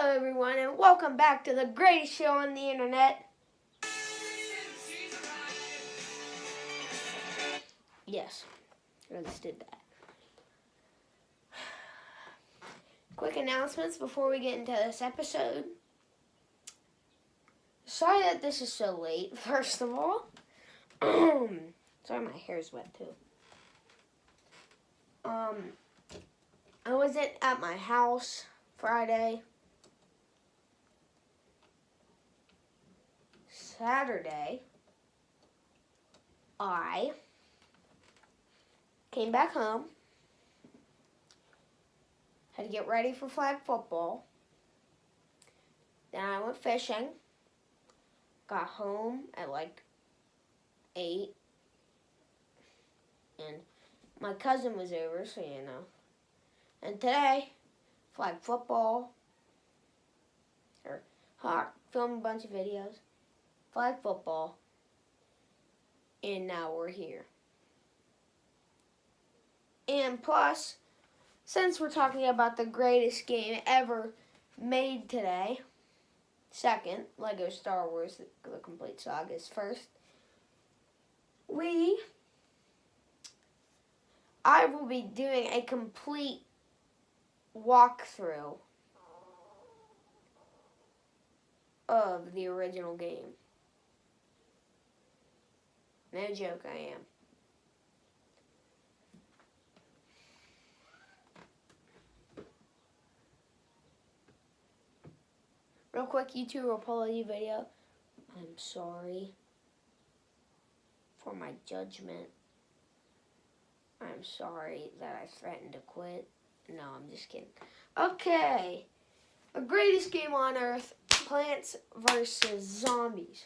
Hello everyone and welcome back to the greatest show on the internet. Yes, I just did that. Quick announcements before we get into this episode. Sorry that this is so late, first of all. Sorry my hair's wet too. I wasn't at my house Friday. Saturday, I came back home, had to get ready for flag football. Then I went fishing, got home at like 8, and my cousin was over, so you know. And today, flag football, filmed a bunch of videos, flag football, and now we're here. And plus, since we're talking about the greatest game ever made today, second, Lego Star Wars, the complete saga is first, I will be doing a complete walkthrough of the original game. No joke, I am. Real quick, YouTube apology video. I'm sorry for my judgment. I'm sorry that I threatened to quit. No, I'm just kidding. Okay. The greatest game on earth, Plants vs. Zombies.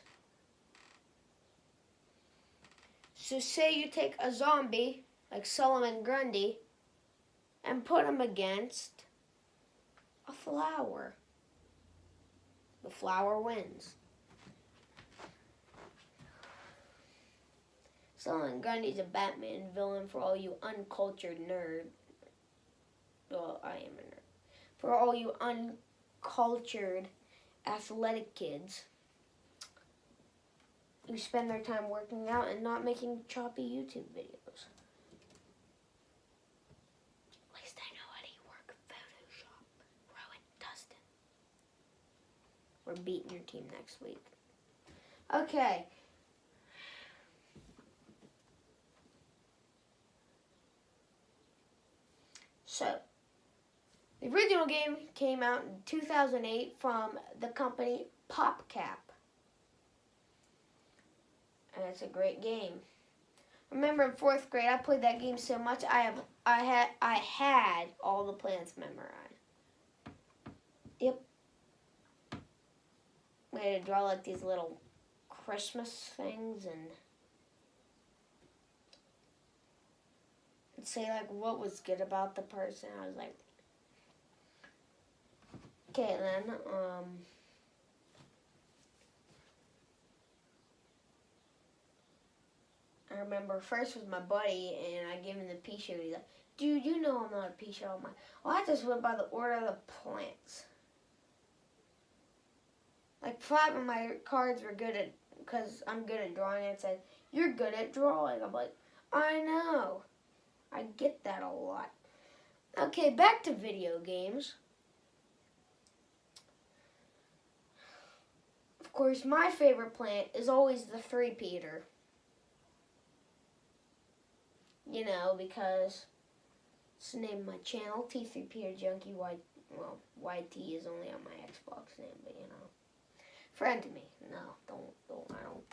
So say you take a zombie, like Solomon Grundy, and put him against a flower. The flower wins. Solomon Grundy's a Batman villain for all you uncultured nerd. Well, I am a nerd. For all you uncultured athletic kids who spend their time working out and not making choppy YouTube videos. At least I know how to work Photoshop. Rowan, Dustin. We're beating your team next week. Okay. So, the original game came out in 2008 from the company PopCap. And it's a great game. I remember in 4th grade, I played that game so much, I had all the plants memorized. Yep. We had to draw like these little Christmas things and say like what was good about the person. I was like, okay, then I remember first was my buddy, and I gave him the pea shooter. He's like, dude, you know I'm not a pea shooter. I'm like, well, I just went by the order of the plants. Like 5 of my cards were good at, because I'm good at drawing. It said, you're good at drawing. I'm like, I know. I get that a lot. Okay, back to video games. Of course, my favorite plant is always the 3-peater. You know, because it's the name of my channel, T3Peter Junkie. YT is only on my Xbox name, but you know. Friend me. No, don't, I don't.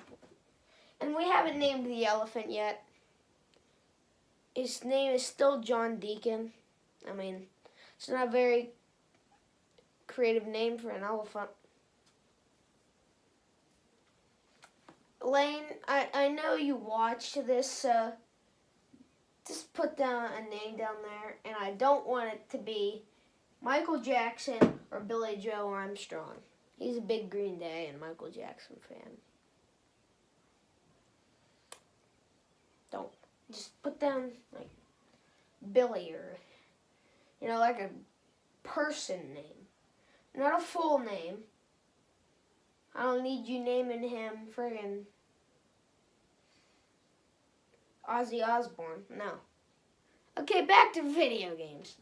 And we haven't named the elephant yet. His name is still John Deacon. I mean, it's not a very creative name for an elephant. Lane, I know you watched this, just put down a name down there, and I don't want it to be Michael Jackson or Billy Joe Armstrong. He's a big Green Day and Michael Jackson fan. Don't. Just put down, like, Billy or, you know, like a person name. Not a full name. I don't need you naming him friggin' Ozzy Osbourne. No. Okay, back to video games.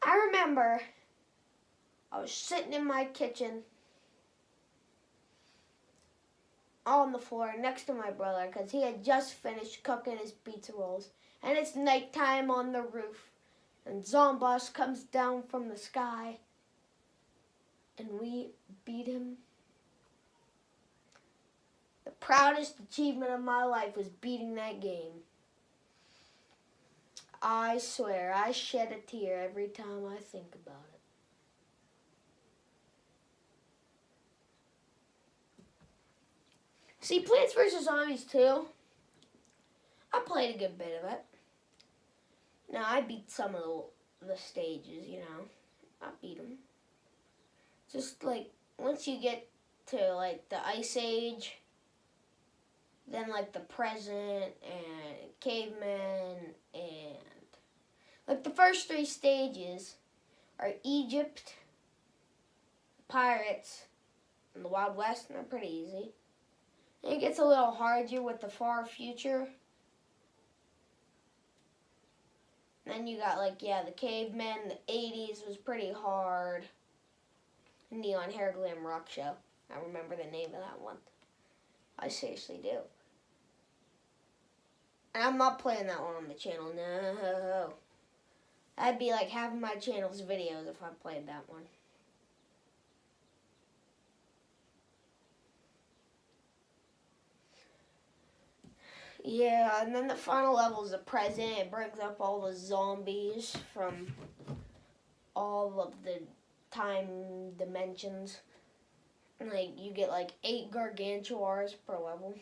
I remember I was sitting in my kitchen on the floor next to my brother because he had just finished cooking his pizza rolls. And it's nighttime on the roof. And Zomboss comes down from the sky. And we beat him. The proudest achievement of my life was beating that game. I swear, I shed a tear every time I think about it. See, Plants vs. Zombies 2, I played a good bit of it. Now, I beat some of the stages, you know. I beat them. Just, like, once you get to, like, the Ice Age, then, like, the present, and cavemen, and, like, the first 3 stages are Egypt, pirates, and the Wild West, and they're pretty easy. Then it gets a little harder with the far future. Then you got, like, yeah, the cavemen, the 80s was pretty hard. Neon Hair Glam Rock Show. I remember the name of that one. I seriously do. And I'm not playing that one on the channel, no. That'd be like half of my channel's videos if I played that one. Yeah, and then the final level is the present. It brings up all the zombies from all of the time dimensions. Like, you get like 8 gargantuars per level.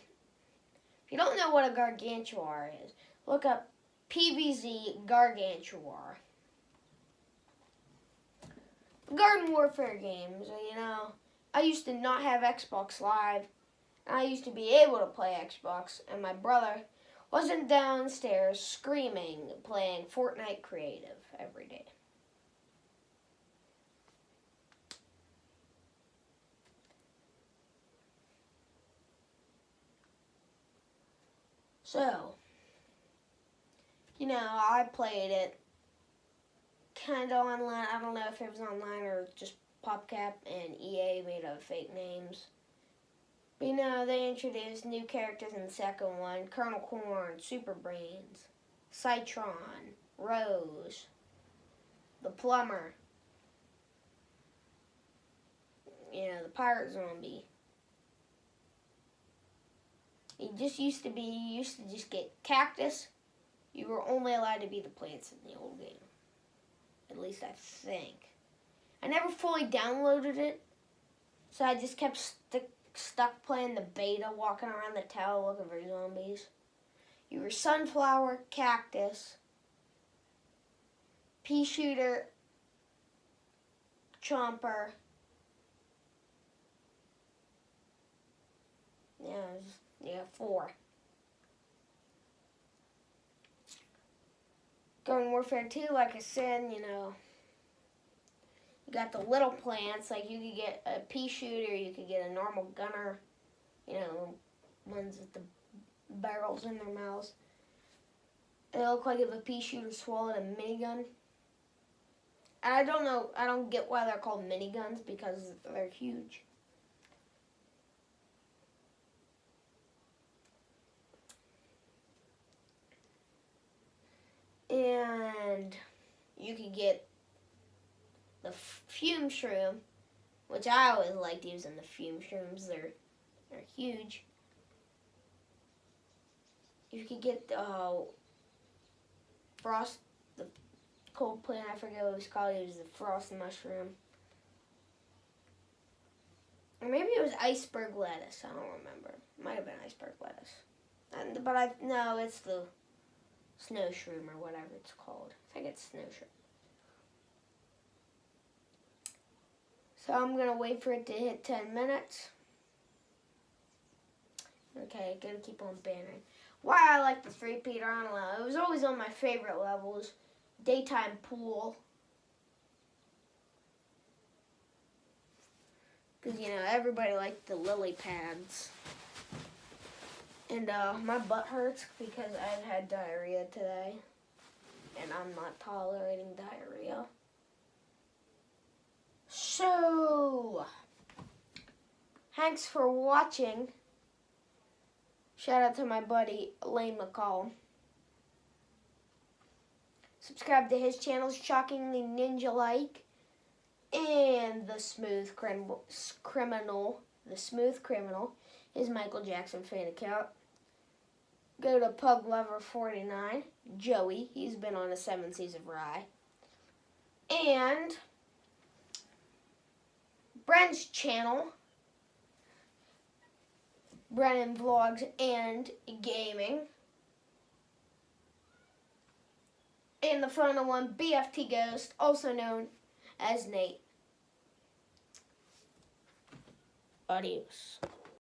If you don't know what a gargantuar is, look up PVZ gargantuar. Garden Warfare games, you know, I used to not have Xbox Live. I used to be able to play Xbox, and my brother wasn't downstairs screaming, playing Fortnite Creative every day. So, you know, I played it kind of online. I don't know if it was online or just PopCap and EA made up fake names. But, you know, they introduced new characters in the second one. Colonel Corn, Super Brains, Citron, Rose, the Plumber, you know, the Pirate Zombie. You used to just get Cactus. You were only allowed to be the plants in the old game. At least I think. I never fully downloaded it, so I just kept stuck playing the beta, walking around the tower looking for zombies. You were Sunflower, Cactus, Pea Shooter, Chomper. Yeah, 4. Garden Warfare 2, like I said, you know, you got the little plants, like you could get a pea shooter, you could get a normal gunner, you know, ones with the barrels in their mouths. They look like if a pea shooter swallowed a minigun. And I don't get why they're called miniguns, because they're huge. And you could get the fume shroom, which I always liked using the fume shrooms. They're huge. You could get the the cold plant. I forget what it was called. It was the frost mushroom, or maybe it was iceberg lettuce. I don't remember. It might have been iceberg lettuce. No, it's the snow shroom or whatever it's called. I think it's snow shroom. So I'm going to wait for it to hit 10 minutes. Okay, gotta keep on bannering. Why I like the 3-peater, I don't know. It was always on my favorite levels. Daytime pool. Because, you know, everybody liked the lily pads. And my butt hurts because I've had diarrhea today. And I'm not tolerating diarrhea. So, thanks for watching. Shout out to my buddy, Lane McCall. Subscribe to his channel, Shockingly Ninja-like. And The Smooth Criminal. The Smooth Criminal. His Michael Jackson fan account. Go to Pug Lover 49. Joey. He's been on a 7 season ride. And Brent's channel. Brennan Vlogs and Gaming. And the final one, BFT Ghost, also known as Nate. Adios.